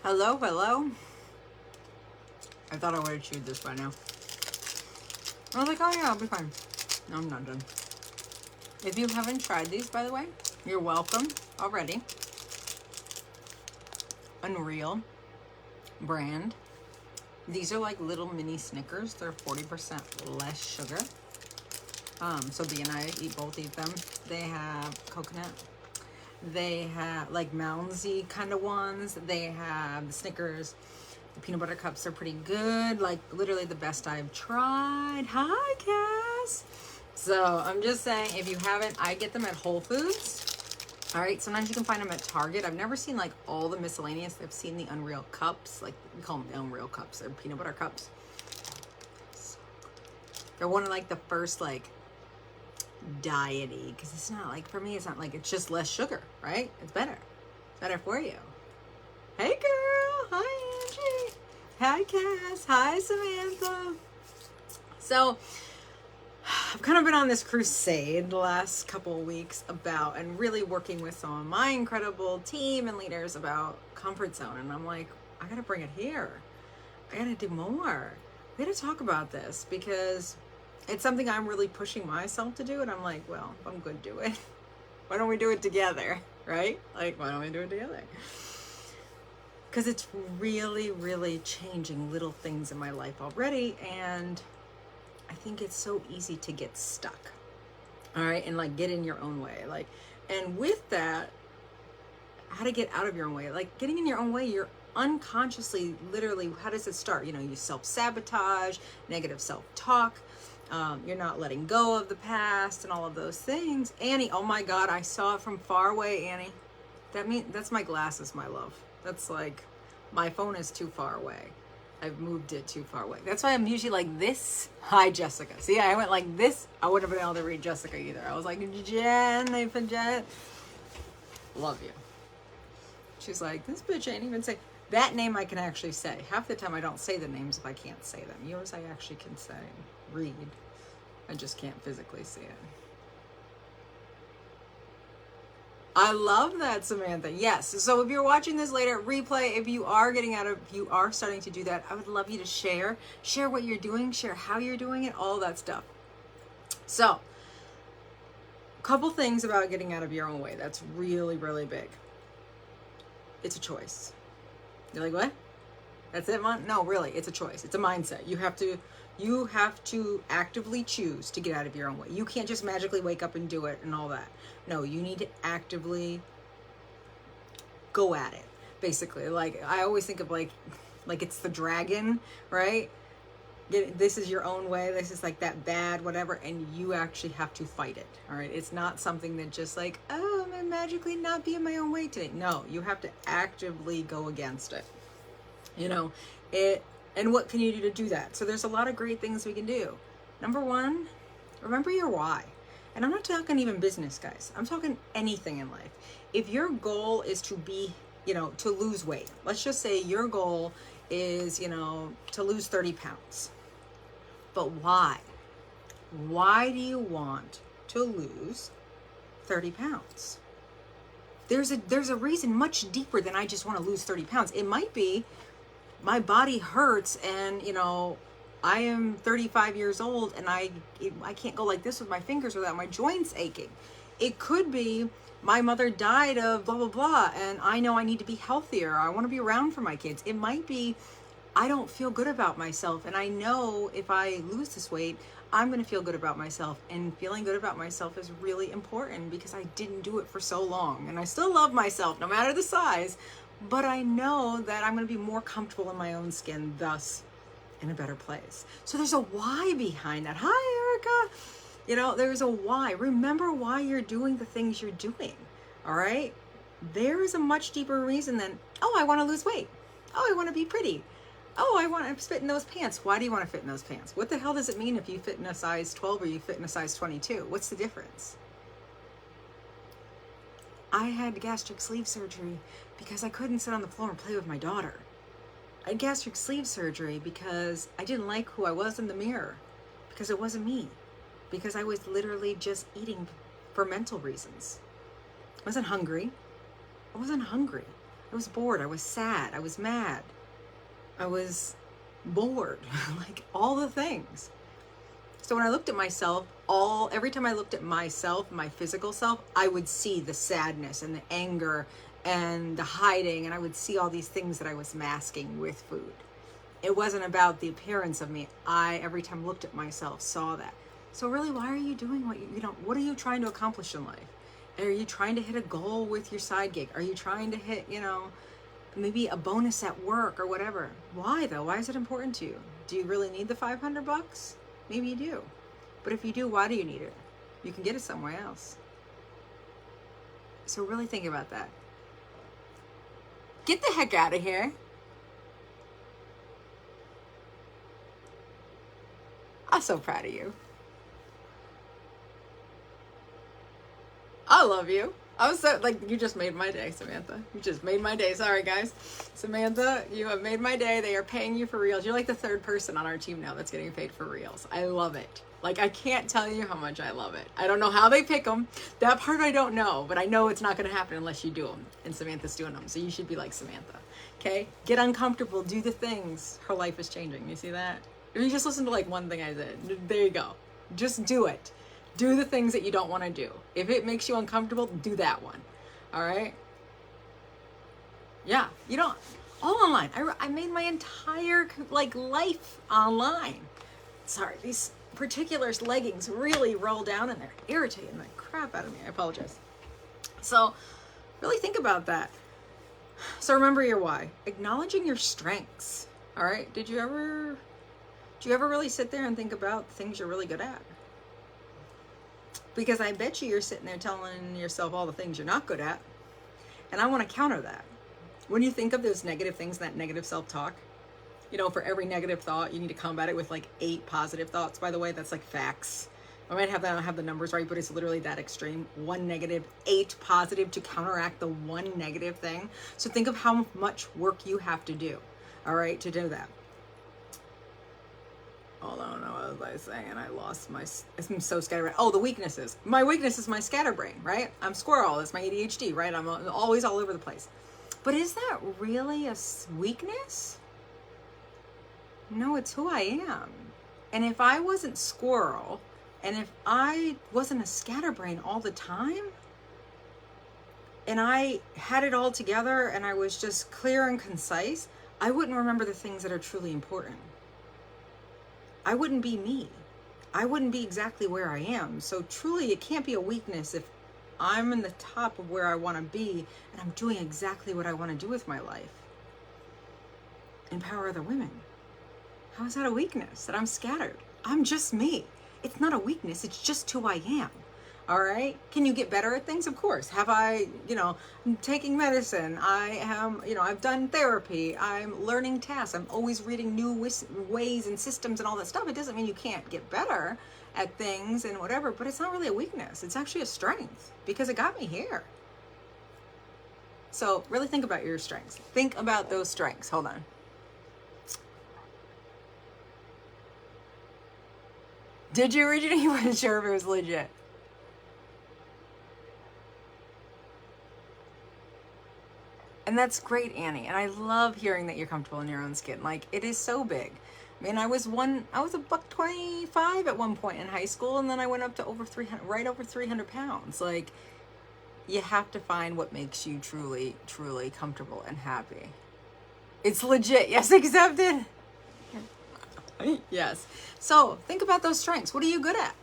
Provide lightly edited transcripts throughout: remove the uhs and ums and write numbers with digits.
Hello, hello. I thought I would have chewed this by now. I was like, oh yeah, I'll be fine. No, I'm not done. If you haven't tried these, by the way, you're welcome already. Unreal brand. These are like little mini Snickers. They're 40% less sugar. So B and I eat them. They have coconut. They have like Moundsy kind of ones. They have the Snickers. The peanut butter cups are pretty good. Like literally the best I've tried. Hi, Cass. So I'm just saying, if you haven't, I get them at Whole Foods. All right, sometimes you can find them at Target. I've never seen like all the miscellaneous. I've seen the Unreal cups. Like we call them the Unreal cups. They're peanut butter cups. They're one of like the first like diety, because it's not like, for me, it's not like, it's just less sugar, right? It's better for you. Hey girl, hi Angie, hi Cass, hi Samantha. So I've kind of been on this crusade the last couple of weeks about, and really working with some of my incredible team and leaders about comfort zone, and I'm like, I gotta bring it here. I gotta do more. We gotta talk about this, because it's something I'm really pushing myself to do, and I'm like, well, if I'm gonna do it, why don't we do it together, right? Like, why don't we do it together? Because it's really, really changing little things in my life already, and I think it's so easy to get stuck, all right, and like get in your own way, like, and with that, how to get out of your own way, like getting in your own way, you're unconsciously, literally, how does it start? You know, you self-sabotage, negative self-talk. You're not letting go of the past and all of those things. Annie, oh my God, I saw it from far away, Annie. That's my glasses, my love. That's like, my phone is too far away. I've moved it too far away. That's why I'm usually like this. Hi, Jessica. See, I went like this. I wouldn't have been able to read Jessica either. I was like, Jen, Jen. Love you. She's like, this bitch ain't even say. That name I can actually say. Half the time I don't say the names if I can't say them. Yours I actually can say, read. I just can't physically see it. I love that, Samantha. Yes. So if you're watching this later, replay, if you are starting to do that, I would love you to share what you're doing, share how you're doing it, all that stuff. So, a couple things about getting out of your own way. That's really, really big. It's a choice. You're like, what? That's it, Mon? No, really, it's a choice. It's a mindset. You have to actively choose to get out of your own way. You can't just magically wake up and do it and all that. No, you need to actively go at it. Basically, like I always think of like it's the dragon, right? This is your own way. This is like that bad whatever, and you actually have to fight it. All right, it's not something that just like, oh, I'm gonna magically not be in my own way today. No, you have to actively go against it. You know, and what can you do to do that? So there's a lot of great things we can do. Number one, remember your why. And I'm not talking even business, guys. I'm talking anything in life. If your goal is to be, to lose weight, let's just say your goal is, to lose 30 pounds. But why? Why do you want to lose 30 pounds? There's a reason much deeper than I just want to lose 30 pounds. It might be my body hurts, and I am 35 years old, and I can't go like this with my fingers without my joints aching. It could be my mother died of blah blah blah, and I know I need to be healthier. I want to be around for my kids. It might be I don't feel good about myself, and I know if I lose this weight, I'm going to feel good about myself, and feeling good about myself is really important because I didn't do it for so long, and I still love myself no matter the size. But I know that I'm going to be more comfortable in my own skin, thus in a better place. So there's a why behind that. Hi, Erica. There's a why. Remember why you're doing the things you're doing. All right. There is a much deeper reason than, oh, I want to lose weight. Oh, I want to be pretty. Oh, I want to fit in those pants. Why do you want to fit in those pants? What the hell does it mean if you fit in a size 12 or you fit in a size 22? What's the difference? I had gastric sleeve surgery because I couldn't sit on the floor and play with my daughter. I had gastric sleeve surgery because I didn't like who I was in the mirror, because it wasn't me, because I was literally just eating for mental reasons. I wasn't hungry. I was bored. I was sad. I was mad. I was bored. Like all the things. So when I looked at myself, every time I looked at myself, my physical self, I would see the sadness and the anger and the hiding, and I would see all these things that I was masking with food. It wasn't about the appearance of me. I, every time I looked at myself, saw that. So really, why are you doing what are you trying to accomplish in life? Are you trying to hit a goal with your side gig? Are you trying to hit, maybe a bonus at work or whatever? Why though? Why is it important to you? Do you really need the $500? Maybe you do. But if you do, why do you need it? You can get it somewhere else. So really think about that. Get the heck out of here. I'm so proud of you. I love you. I'm so, you just made my day, Samantha. You just made my day. Sorry, guys. Samantha, you have made my day. They are paying you for reels. You're like the third person on our team now that's getting paid for reels. I love it. I can't tell you how much I love it. I don't know how they pick them. That part I don't know, but I know it's not going to happen unless you do them. And Samantha's doing them. So you should be like Samantha. Okay? Get uncomfortable. Do the things. Her life is changing. You see that? If you just listen to one thing I said, there you go. Just do it. Do the things that you don't want to do. If it makes you uncomfortable, do that one. All right? Yeah. All online. I made my entire life online. Sorry, these particular leggings really roll down and they're irritating the crap out of me. I apologize. So really think about that. So remember your why. Acknowledging your strengths. All right? Do you ever really sit there and think about things you're really good at? Because I bet you're sitting there telling yourself all the things you're not good at. And I want to counter that. When you think of those negative things, that negative self-talk, for every negative thought, you need to combat it with 8 positive thoughts. By the way, that's facts. I might not have the numbers right, but it's literally that extreme. 1 negative, 8 positive to counteract the 1 negative thing. So think of how much work you have to do, all right, to do that. Hold on, what was I saying? I lost I'm so scatterbrained. Oh, the weaknesses. My weakness is my scatterbrain, right? I'm squirrel. It's my ADHD, right? I'm always all over the place. But is that really a weakness? No, it's who I am. And if I wasn't squirrel, and if I wasn't a scatterbrain all the time, and I had it all together and I was just clear and concise, I wouldn't remember the things that are truly important. I wouldn't be me. I wouldn't be exactly where I am. So truly, it can't be a weakness if I'm in the top of where I want to be and I'm doing exactly what I want to do with my life. Empower other women. How is that a weakness? That I'm scattered. I'm just me. It's not a weakness. It's just who I am. All right. Can you get better at things? Of course. Have I, I'm taking medicine. I am, I've done therapy. I'm learning tasks. I'm always reading new ways and systems and all that stuff. It doesn't mean you can't get better at things and whatever, but it's not really a weakness. It's actually a strength because it got me here. So really think about your strengths. Think about those strengths. Hold on. Did you originally? You weren't sure if it was legit. And that's great, Annie. And I love hearing that you're comfortable in your own skin. It is so big. I mean, I was $125 at one point in high school, and then I went up to over 300 pounds. You have to find what makes you truly, truly comfortable and happy. It's legit. Yes, accepted. Yes. So think about those strengths. What are you good at?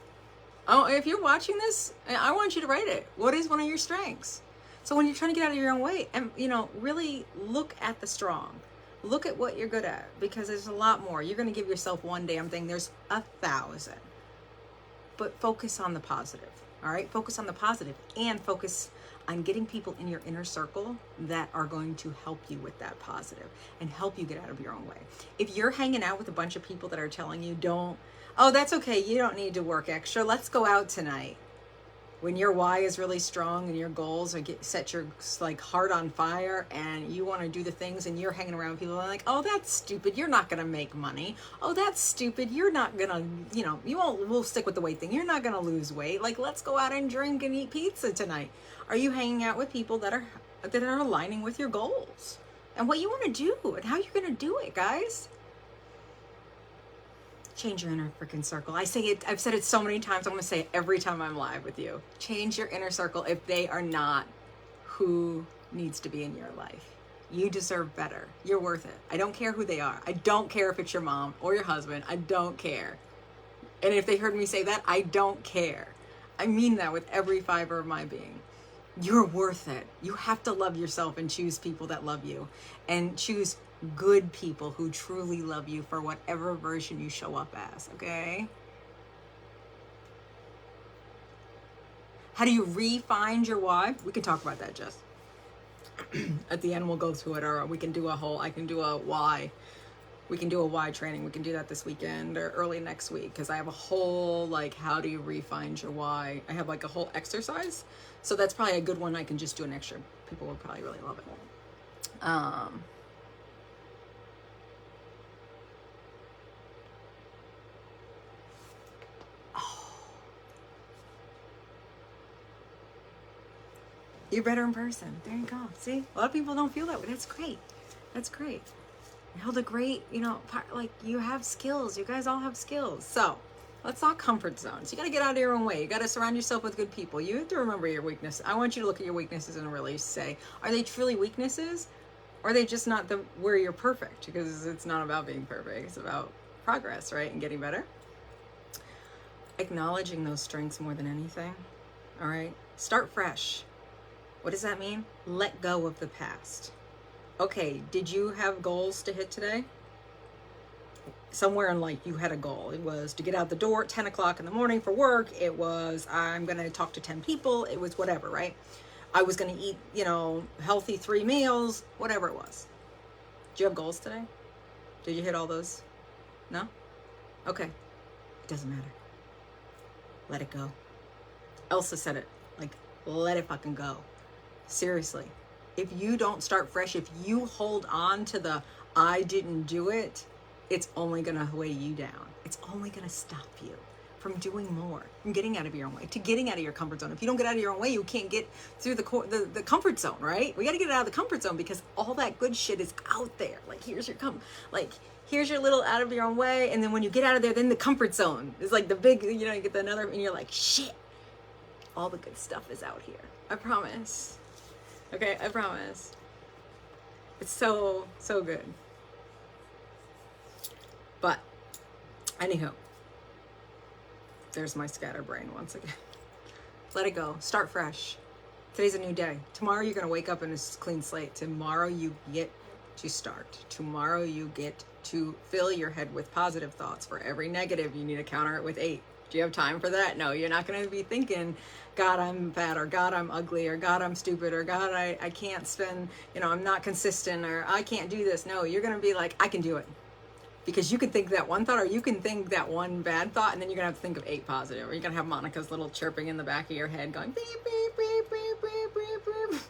Oh, if you're watching this, I want you to write it. What is one of your strengths? So when you're trying to get out of your own way, and really look at the strong. Look at what you're good at, because there's a lot more. You're going to give yourself one damn thing. There's 1,000. But focus on the positive. All right? Focus on the positive and focus on getting people in your inner circle that are going to help you with that positive and help you get out of your own way. If you're hanging out with a bunch of people that are telling you that's okay, you don't need to work extra, let's go out tonight. When your why is really strong and your goals are set your heart on fire and you want to do the things and you're hanging around people and oh, that's stupid, you're not going to make money. Oh, that's stupid, you're not going to, we'll stick with the weight thing. You're not going to lose weight. Let's go out and drink and eat pizza tonight. Are you hanging out with people that are that are aligning with your goals and what you want to do and how you're going to do it, guys. Change your inner freaking circle. I say it, I've said it so many times. I'm going to say it every time I'm live with you. Change your inner circle if they are not who needs to be in your life. You deserve better. You're worth it. I don't care who they are. I don't care if it's your mom or your husband. I don't care. And if they heard me say that, I don't care. I mean that with every fiber of my being. You're worth it. You have to love yourself and choose people that love you. And choose good people who truly love you for whatever version you show up as, okay? How do you re-find your why? We can talk about that, Jess. At the end, we'll go through it, or we can do I can do a why. We can do a why training. We can do that this weekend or early next week, because I have a whole, like, how do you re-find your why? I have like a whole exercise. So that's probably a good one. I can just do an extra. People would probably really love it. You're better in person. There you go. See, a lot of people don't feel that way. That's great. That's great. You held a great, like, you have skills. You guys all have skills. So let's talk comfort zones. You got to get out of your own way. You got to surround yourself with good people. You have to remember your weakness. I want you to look at your weaknesses and really say, are they truly weaknesses? Or are they just not where you're perfect? Because it's not about being perfect. It's about progress, right? And getting better. Acknowledging those strengths more than anything. All right. Start fresh. What does that mean? Let go of the past. Okay, did you have goals to hit today? Somewhere in life you had a goal. It was to get out the door at 10 o'clock in the morning for work. It was, I'm going to talk to 10 people. It was whatever, right? I was going to eat, healthy 3 meals, whatever it was. Do you have goals today? Did you hit all those? No? Okay. It doesn't matter. Let it go. Elsa said it. Like, let it fucking go. Seriously, if you don't start fresh, if you hold on to the I didn't do it, it's only going to weigh you down. It's only going to stop you from doing more, from getting out of your own way, to getting out of your comfort zone. If you don't get out of your own way, you can't get through the comfort zone, right? We got to get out of the comfort zone, because all that good shit is out there. Like, here's your little out of your own way. And then when you get out of there, then the comfort zone is like the big, you get another, and you're like, shit, all the good stuff is out here. I promise. Okay, I promise. It's so, so good. But, anywho, there's my scatterbrain once again. Let it go. Start fresh. Today's a new day. Tomorrow you're going to wake up in a clean slate. Tomorrow you get to start. Tomorrow you get to fill your head with positive thoughts. For every negative, you need to counter it with 8. Do you have time for that? No, you're not going to be thinking, God, I'm fat, or God, I'm ugly, or God, I'm stupid, or God, I can't spend, I'm not consistent, or I can't do this. No, you're going to be like, I can do it. Because you can think that one thought, or you can think that one bad thought, and then you're going to have to think of 8 positive. Or you're going to have Monica's little chirping in the back of your head going, beep, beep, beep, beep, beep, beep, beep,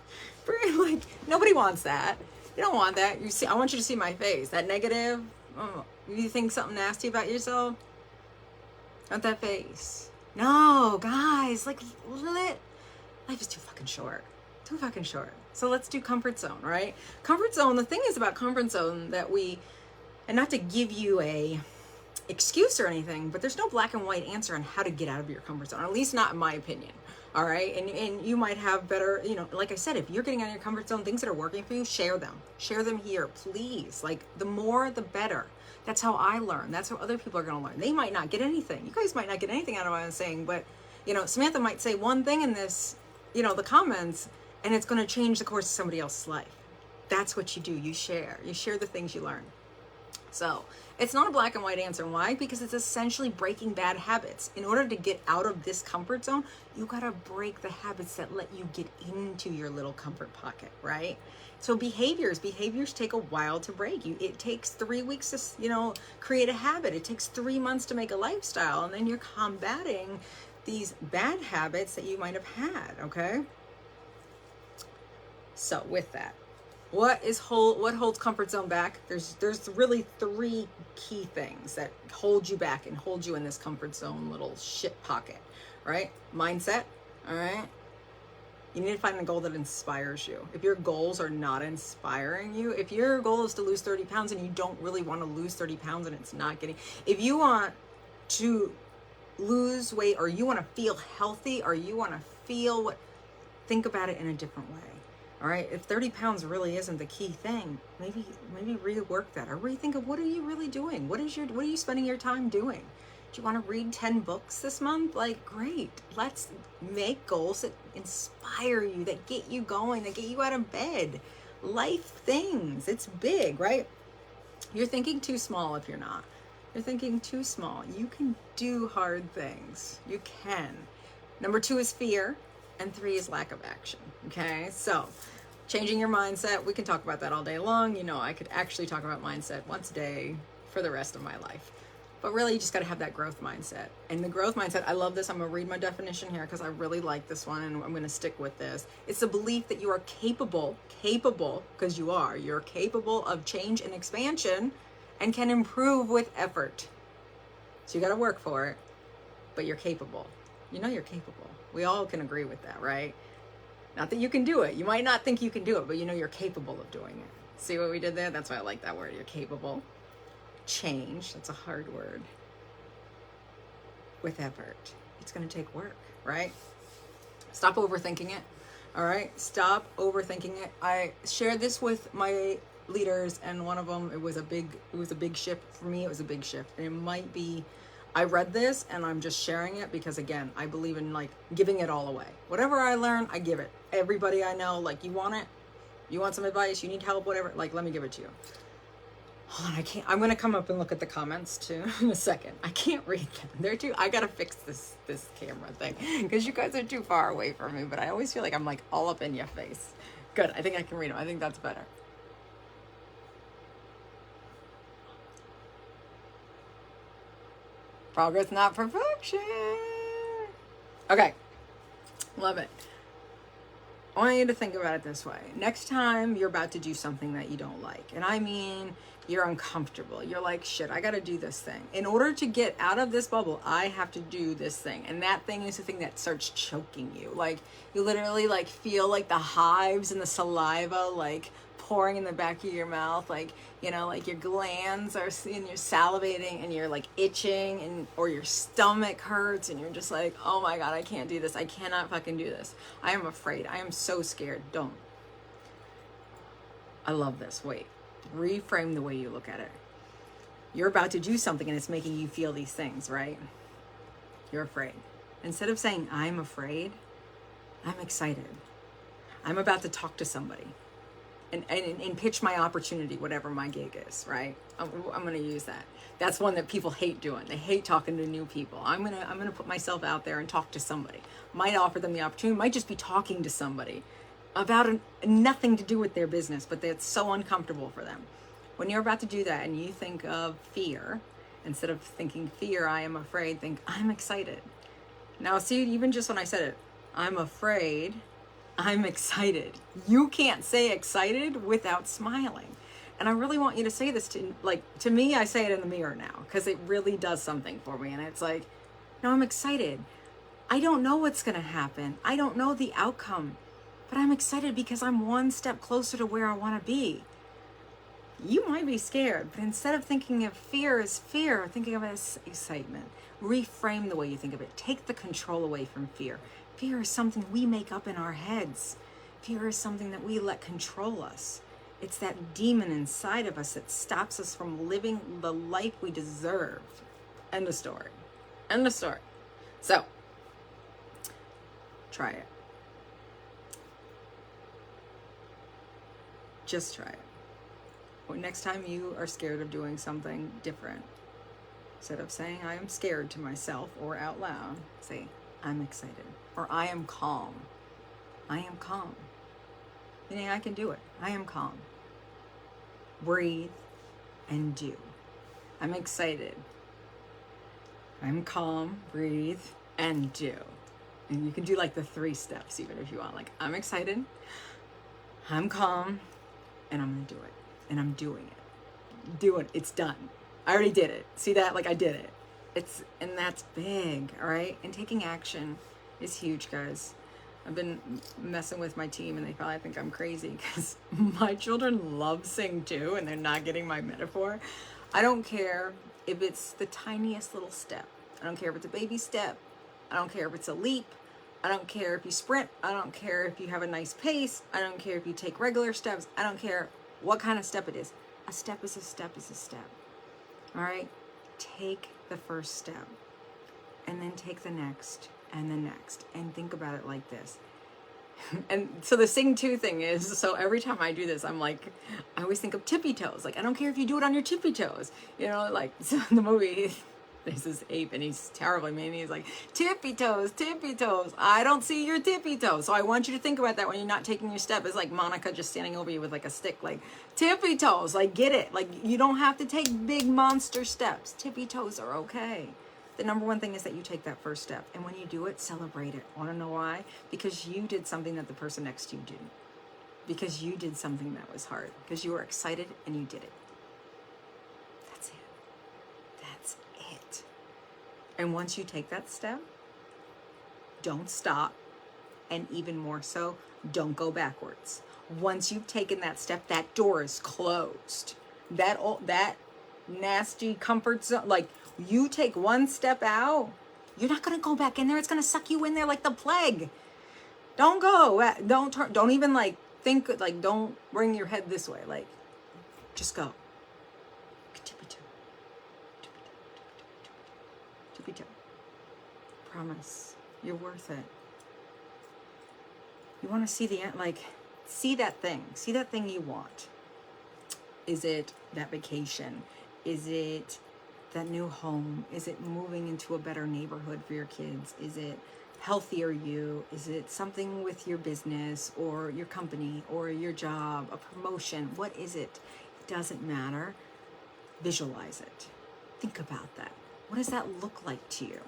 beep. Like, nobody wants that. You don't want that. I want you to see my face. That negative, you think something nasty about yourself? Not that face. No, guys, like, life is too fucking short. Too fucking short. So let's do comfort zone, right? Comfort zone, the thing is about comfort zone that and not to give you a excuse or anything, but there's no black and white answer on how to get out of your comfort zone, or at least not in my opinion. All right. And you might have better, like I said, if you're getting out of your comfort zone, things that are working for you, share them here, please. Like, the more, the better. That's how I learn. That's how other people are going to learn. They might not get anything. You guys might not get anything out of what I'm saying, but, Samantha might say one thing in this, the comments, and it's going to change the course of somebody else's life. That's what you do. You share the things you learn. So it's not a black and white answer. Why? Because it's essentially breaking bad habits. In order to get out of this comfort zone, you got to break the habits that let you get into your little comfort pocket, right? So behaviors take a while to break. It takes 3 weeks to, create a habit. It takes 3 months to make a lifestyle. And then you're combating these bad habits that you might have had, okay? So with that, what holds comfort zone back? There's really 3 key things that hold you back and hold you in this comfort zone little shit pocket, right? Mindset, all right? You need to find a goal that inspires you. If your goals are not inspiring you, if your goal is to lose 30 pounds and you don't really want to lose 30 pounds and it's not getting, if you want to lose weight or you want to feel healthy or you want to feel what, think about it in a different way. All right. If 30 pounds really isn't the key thing, maybe rework that or rethink of what are you really doing? What are you spending your time doing? Do you want to read 10 books this month? Like, great. Let's make goals that inspire you, that get you going, that get you out of bed. Life things. It's big, right? You're thinking too small if you're not. You're thinking too small. You can do hard things. You can. Number 2 is fear. And 3 is lack of action. Okay, so changing your mindset, we can talk about that all day long. You know, I could actually talk about mindset once a day for the rest of my life. But really, you just got to have that growth mindset. And the growth mindset, I love this. I'm going to read my definition here because I really like this one and I'm going to stick with this. It's the belief that you are capable, because you're capable of change and expansion and can improve with effort. So you got to work for it, but you're capable. You know you're capable. We all can agree with that, right? Not that you can do it. You might not think you can do it, but you know you're capable of doing it. See what we did there? That's why I like that word. You're capable. Change, that's a hard word. With effort. It's going to take work, right? Stop overthinking it. All right? Stop overthinking it. I shared this with my leaders and one of them, it was a big shift for me. It was a big shift. And it might be, I read this and I'm just sharing it because again, I believe in like giving it all away. Whatever I learn, I give it. Everybody I know, like, you want it? You want some advice? You need help? Whatever. Like, let me give it to you. Hold on, I'm going to come up and look at the comments too in a second. I can't read them. I got to fix this camera thing because you guys are too far away from me, but I always feel like I'm like all up in your face. Good. I think I can read them. I think that's better. Progress, not perfection. Okay. Love it. I want you to think about it this way. Next time you're about to do something that you don't like, and I mean you're uncomfortable, you're like, shit, I gotta do this thing. In order to get out of this bubble, I have to do this thing. And that thing is the thing that starts choking you. Like, you literally like feel like the hives and the saliva like pouring in the back of your mouth, like, you know, like your glands are, and you're salivating and you're like itching, and or your stomach hurts and you're just like, oh my God, I can't do this. I cannot fucking do this. I am afraid. I am so scared. Don't. I love this. Wait. Reframe the way you look at it. You're about to do something and it's making you feel these things, right? You're afraid. Instead of saying, I'm afraid, I'm excited. I'm about to talk to somebody. And pitch my opportunity, whatever my gig is, right? I'm going to use that. That's one that people hate doing. They hate talking to new people. I'm going to put myself out there and talk to somebody. Might offer them the opportunity, might just be talking to somebody about nothing to do with their business, but it's so uncomfortable for them. When you're about to do that and you think of fear, instead of thinking fear, I am afraid, think I'm excited. Now see, even just when I said it, I'm afraid, I'm excited. You can't say excited without smiling. And I really want you to say this to me, I say it in the mirror now because it really does something for me. And it's like, no, I'm excited. I don't know what's going to happen. I don't know the outcome, but I'm excited because I'm one step closer to where I want to be. You might be scared, but instead of thinking of fear as fear, thinking of it as excitement. Reframe the way you think of it. Take the control away from fear. Fear is something we make up in our heads. Fear is something that we let control us. It's that demon inside of us that stops us from living the life we deserve. End of story. End of story. So, try it. Just try it. Or next time you are scared of doing something different, instead of saying I am scared to myself or out loud, say I'm excited or I am calm. I am calm. Meaning I can do it. I am calm. Breathe and do. I'm excited. I'm calm, breathe, and do. And you can do like the 3 steps even if you want. Like, I'm excited, I'm calm, and I'm gonna do it. And I'm doing it. Do it. It's done. I already did it. See that? Like, I did it. And that's big, all right? And taking action is huge, guys. I've been messing with my team and they probably think I'm crazy because my children love sing too and they're not getting my metaphor. I don't care if it's the tiniest little step. I don't care if it's a baby step. I don't care if it's a leap. I don't care if you sprint. I don't care if you have a nice pace. I don't care if you take regular steps. I don't care what kind of step it is. A step is a step is a step. All right? Take the first step and then take the next and the next and think about it like this. And so the sing two thing is, so every time I do this, I'm like, I always think of tippy toes. Like, I don't care if you do it on your tippy toes. You know, like, so in the movie, there's this ape and he's terribly mean. He's like, tippy toes, tippy toes. I don't see your tippy toes. So I want you to think about that when you're not taking your step. It's like Monica just standing over you with like a stick, like tippy toes, like get it. Like you don't have to take big monster steps. Tippy toes are okay. The number one thing is that you take that first step. And when you do it, celebrate it. Want to know why? Because you did something that the person next to you didn't. Because you did something that was hard. Because you were excited and you did it. That's it. That's it. And once you take that step, don't stop. And even more so, don't go backwards. Once you've taken that step, that door is closed. That nasty comfort zone, like you take one step out, you're not going to go back in there. It's going to suck you in there like the plague. Don't go. Don't even like think, like don't bring your head this way. Like just go. Tippy toe. Tippy toe. Promise. You're worth it. You want to see the end, like see that thing you want. Is it that vacation? Is it that new home? Is it moving into a better neighborhood for your kids? Is it healthier you? Is it something with your business or your company or your job, a promotion? What is it? It doesn't matter. Visualize it. Think about that. What does that look like to you?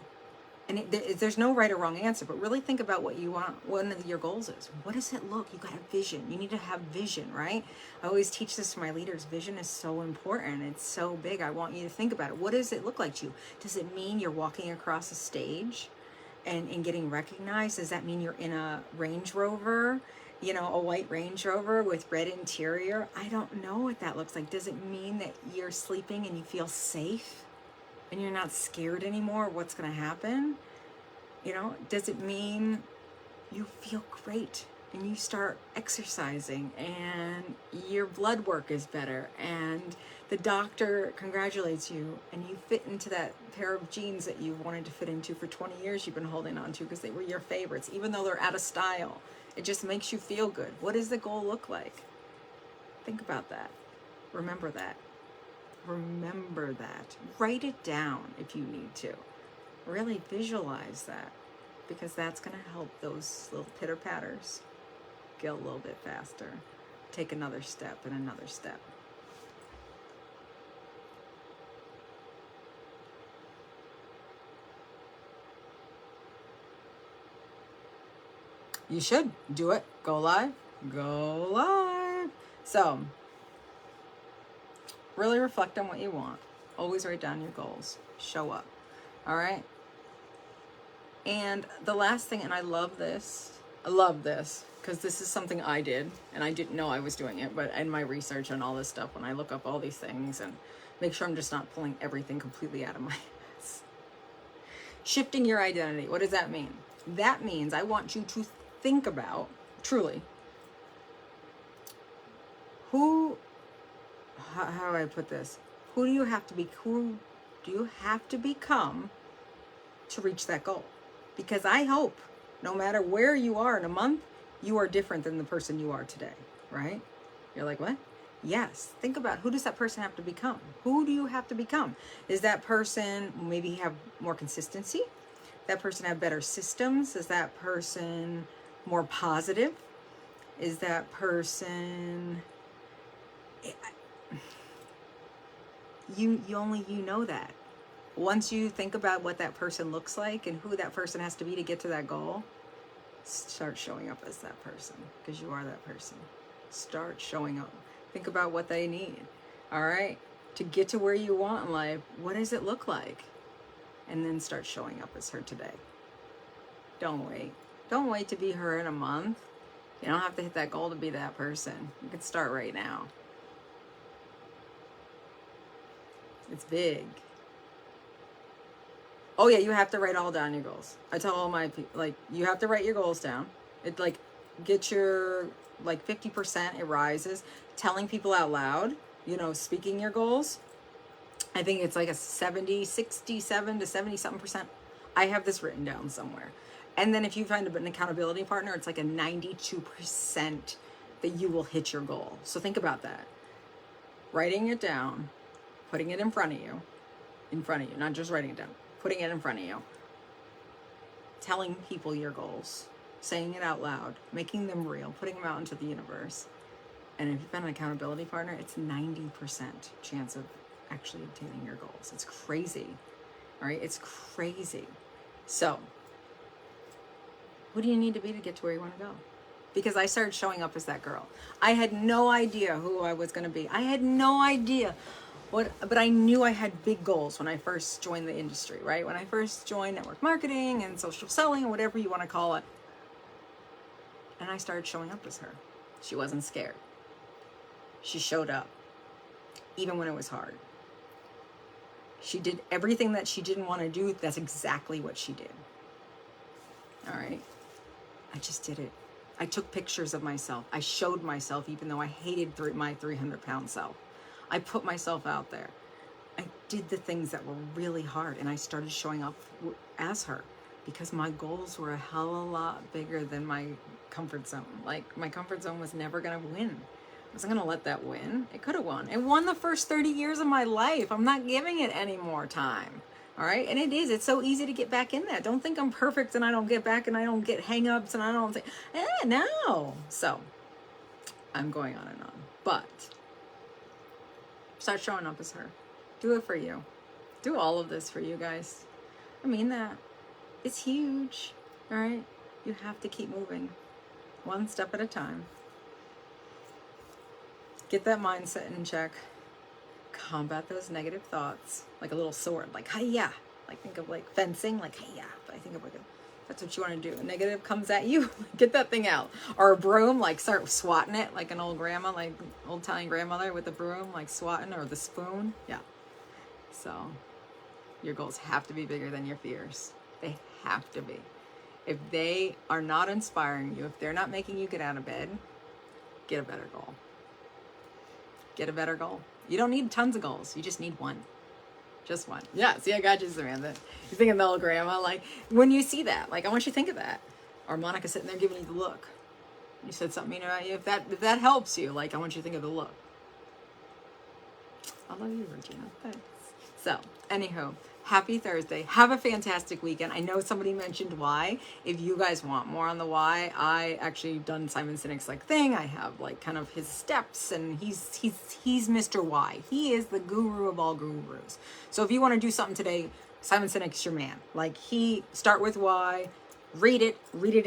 And there's no right or wrong answer, but really think about what you want, one of your goals is. What does it look? You got a vision. You need to have vision, right? I always teach this to my leaders. Vision is so important. It's so big. I want you to think about it. What does it look like to you? Does it mean you're walking across a stage and getting recognized? Does that mean you're in a Range Rover, you know, a white Range Rover with red interior? I don't know what that looks like. Does it mean that you're sleeping and you feel safe? And you're not scared anymore of what's going to happen? You know, does it mean you feel great and you start exercising and your blood work is better and the doctor congratulates you and you fit into that pair of jeans that you wanted to fit into for 20 years you've been holding on to because they were your favorites, even though they're out of style? It just makes you feel good. What does the goal look like? Think about that. Remember that. Remember that. Write it down if you need to. Really visualize that, because that's going to help those little pitter patters get a little bit faster. Take another step and another step. You should do it. Go live. Go live. So, really reflect on what you want. Always write down your goals. Show up. All right? And the last thing, and I love this because this is something I did and I didn't know I was doing it, but in my research and all this stuff, when I look up all these things and make sure I'm just not pulling everything completely out of my ass. Shifting your identity. What does that mean? That means I want you to think about, truly, how do I put this? Who do you have to become to reach that goal? Because I hope no matter where you are in a month, you are different than the person you are today, right? You're like, what? Yes. Think about, who does that person have to become? Who do you have to become? Is that person maybe have more consistency? That person have better systems? Is that person more positive? Is that person... You know that. Once you think about what that person looks like and who that person has to be to get to that goal, start showing up as that person, because you are that person. Start showing up. Think about what they need. All right? To get to where you want in life, what does it look like? And then start showing up as her today. Don't wait. Don't wait to be her in a month. You don't have to hit that goal to be that person. You can start right now. It's big. Oh yeah, you have to write all down your goals. I tell all my people, like, you have to write your goals down. It, like, get your, like, 50%, it rises. Telling people out loud, you know, speaking your goals. I think it's like a 67 to 70 something percent. I have this written down somewhere. And then if you find an accountability partner, it's like a 92% that you will hit your goal. So think about that. Writing it down, putting it in front of you, not just writing it down, putting it in front of you, telling people your goals, saying it out loud, making them real, putting them out into the universe. And if you've been an accountability partner, it's 90% chance of actually obtaining your goals. It's crazy. All right, it's crazy. So, who do you need to be to get to where you want to go? Because I started showing up as that girl. I had no idea who I was going to be. I had no idea but I knew I had big goals when I first joined the industry, right? When I first joined network marketing and social selling, whatever you want to call it. And I started showing up as her. She wasn't scared. She showed up, even when it was hard. She did everything that she didn't want to do. That's exactly what she did. All right. I just did it. I took pictures of myself. I showed myself, even though I hated my 300-pound self. I put myself out there. I did the things that were really hard, and I started showing up as her because my goals were a hell of a lot bigger than my comfort zone. Like, my comfort zone was never going to win. I wasn't going to let that win. It could have won. It won the first 30 years of my life. I'm not giving it any more time. All right. And it's so easy to get back in that. Don't think I'm perfect and I don't get back and I don't get hang-ups and I don't think, no. So I'm going on and on, but start showing up as her. Do it for you. Do all of this for you guys. I mean that. It's huge. All right. You have to keep moving one step at a time. Get that mindset in check. Combat those negative thoughts like a little sword, like hiya. Like, think of like fencing, like hiya. But I think of like that's what you want to do. A negative comes at you, get that thing out. Or a broom, like start swatting it like an old grandma, like old Italian grandmother with the broom, like swatting, or the spoon. Yeah. So your goals have to be bigger than your fears. They have to be. If they are not inspiring you, if they're not making you get out of bed, get a better goal. Get a better goal. You don't need tons of goals. You just need one. Just one. Yeah, see, I got you, Samantha. You're thinking the old grandma. Like, when you see that, like, I want you to think of that. Or Monica sitting there giving you the look. You said something mean about you. If that helps you, like, I want you to think of the look. I love you, Regina. Thanks. So, anywho, happy Thursday. Have a fantastic weekend. I know somebody mentioned why. If you guys want more on the why, I actually done Simon Sinek's like thing. I have like kind of his steps, and he's Mr. Why. He is the guru of all gurus. So if you want to do something today, Simon Sinek's your man. Like, he start with why, read it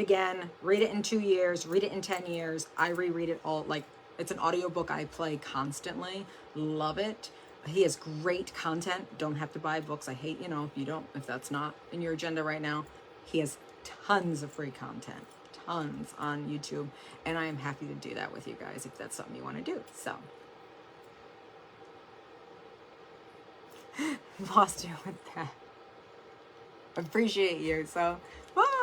again, read it in 2 years, read it in 10 years. I reread it all. Like, it's an audiobook I play constantly. Love it. He has great content. Don't have to buy books. I hate, if that's not in your agenda right now. He has tons of free content, tons on YouTube. And I am happy to do that with you guys if that's something you want to do. So, lost you with that. Appreciate you. So, bye.